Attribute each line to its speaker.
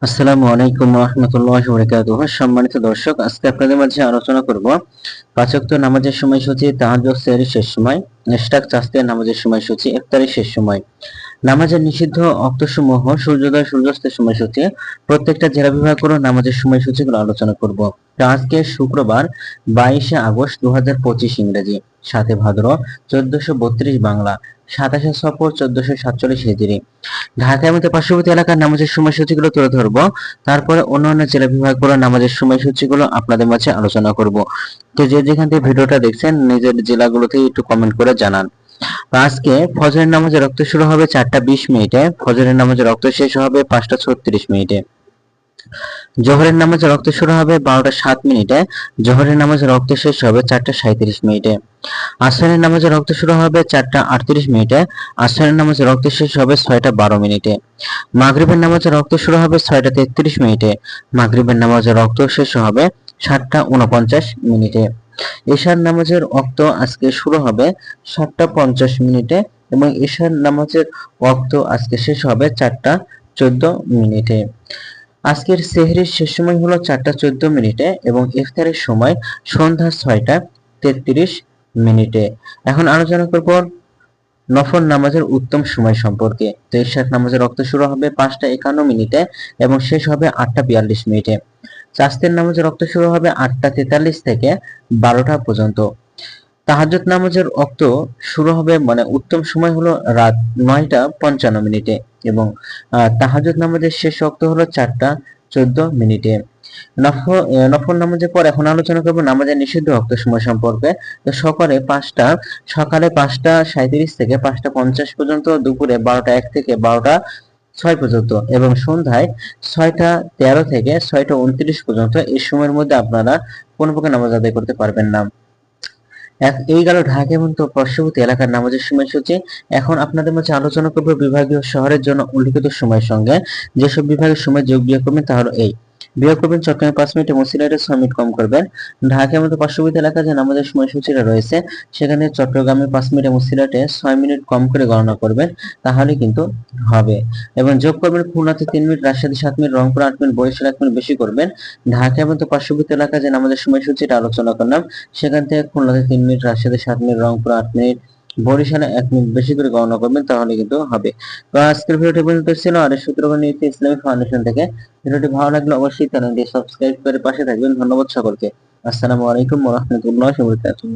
Speaker 1: আসসালামু আলাইকুম রাহমাতুল্লাহি ওয়া বারাকাতুহু। সম্মানিত দর্শক, আজকে আপনাদের মাঝে আলোচনা করব পাঁচ ওয়াক্ত নামাজের সময়সূচি, তাহাজ্জুদ সেহরির শেষ সময়, ইশরাক চাঁদের নামাজের সময়সূচি, ইফতারের শেষ সময়, নামাজের নিষিদ্ধ অক্তসমূহ, সূর্যোদয় সূর্যাস্তের সময়সূচি, প্রত্যেকটা জেলা বিভাগ করে নামাজের সময়সূচিগুলো আলোচনা করব। তো আজকে শুক্রবার 22শে আগস্ট 2025 ইংরেজি, 7 ভাদ্র 1432 বাংলা, 27 সফর 1447 হিজরি। ঢাকার মধ্যে পার্শ্ববর্তী এলাকার নামাজের সময়সূচিগুলো তুলে ধরবো, তারপরে অন্যান্য জেলা বিভাগগুলোর নামাজের সময়সূচিগুলো আপনাদের মাঝে আলোচনা করব। তো যে যেখান থেকে ভিডিওটা দেখছেন নিজের জেলাগুলোতে একটু কমেন্ট করে জানান। আজকে ফজরের নামাজের রক্ত শুরু হবে 4টা 20 মিনিটে, ফজরের নামাজের রক্ত শেষ হবে 5টা 36 মিনিটে। জোহরের নামাজের রক্ত শুরু হবে 12টা 7 মিনিটে, জোহরের নামাজের রক্ত শেষ হবে 4টা 37 মিনিটে। আসরের নামাজের রক্ত শুরু হবে 4টা 38 মিনিটে, আসরের নামাজের রক্ত শেষ হবে 6টা 12 মিনিটে। মাগরিবের নামাজের রক্ত শুরু হবে 6টা 33 মিনিটে, মাগরিবের নামাজের রক্ত শেষ হবে 7টা 49 মিনিটে। এশার নামাজের ওয়াক্ত আজকে শুরু হবে 7টা 50 মিনিটে এবং এশার নামাজের ওয়াক্ত আজকে শেষ হবে 4টা 14 মিনিটে। আজকের সেহরির শেষ সময় হলো 4টা 14 মিনিটে এবং ইফতারের সময় সন্ধ্যা 6টা 33 মিনিটে। এখন আলোচনা করব নফল নামাজের উত্তম সময় সম্পর্কে। তো ইশরাক নামাজের ওয়াক্ত শুরু হবে 5টা 51 মিনিটে এবং শেষ হবে 8টা 42 মিনিটে। চাঁদের নামাজের ওয়াক্ত শুরু হবে 8টা 43 থেকে 12টা পর্যন্ত। তাহাজ্জুদ নামাজের ওয়াক্ত শুরু হবে উত্তম সময় হলো রাত 9টা 55 মিনিটে এবং তাহাজ্জুদ নামাজের শেষ ওয়াক্ত হলো 4টা 14 মিনিটে। নফল নামাজের পর এখন আলোচনা করব নামাজের নিষিদ্ধ ওয়াক্ত সময় সম্পর্কে। তো সকালে 5টা 37 থেকে 5টা 50 পর্যন্ত, দুপুরে 12টা 1 থেকে 12টা 6 পর্যন্ত এবং সন্ধ্যায় 6টা 13 থেকে 6টা 29 পর্যন্ত। এই সময়ের মধ্যে আপনারা কোনো প্রকার নামাজ আদায় করতে পারবেন না। এই গেল ঢাকা এবং পার্শ্ববর্তী এলাকার নামাজের সময়সূচি। এখন আপনাদের মাঝে আলোচনা করব বিভাগীয় শহরের জন্য উল্লিখিত সময়ের সঙ্গে যেসব বিভাগের সময় যোগ বিয়োগ করবেন তা হলো এই। বিয়োগ করবেন চট্টগ্রামে 5 মিনিট এবং সিলেটে 6 মিনিট কম করবেন। ঢাকার মতো পার্শ্ববর্তী এলাকা যে নামাজের সময়সূচিটা রয়েছে সেখানে চট্টগ্রামে 5 মিনিট এবং সিলেটে 6 মিনিট কম করে গণনা করবেন, তাহলে কিন্তু হবে। এবং যোগ করবেন খুলনাতে 3 minute, Rajshahi 7 minute, Rangpur 8 minute, Barisal 1 minute বেশি করবেন। ঢাকা এবং পার্শ্ববর্তী এলাকা যে নামাজের সময়সূচিটা আলোচনা করলাম সেখান থেকে খুলনাতে 3 মিনিট, রাজশাহীতে 7 মিনিট, রংপুর 8 মিনিট, বরিশালে 1 মিনিট বেশি করে গণনা করবেন, তাহলে কিন্তু হবে। তো আজকের ভিডিওটি পর্যন্ত ছিল আর সূত্রপাত নিয়েছি ইসলামিক ফাউন্ডেশন থেকে। ভিডিওটি ভালো লাগলে অবশ্যই চ্যানেলটি সাবস্ক্রাইব করে পাশে থাকবেন। ধন্যবাদ সকলকে। আসসালামু আলাইকুম ওয়া রাহমাতুল্লাহি ওয়া বারাকাতুহু।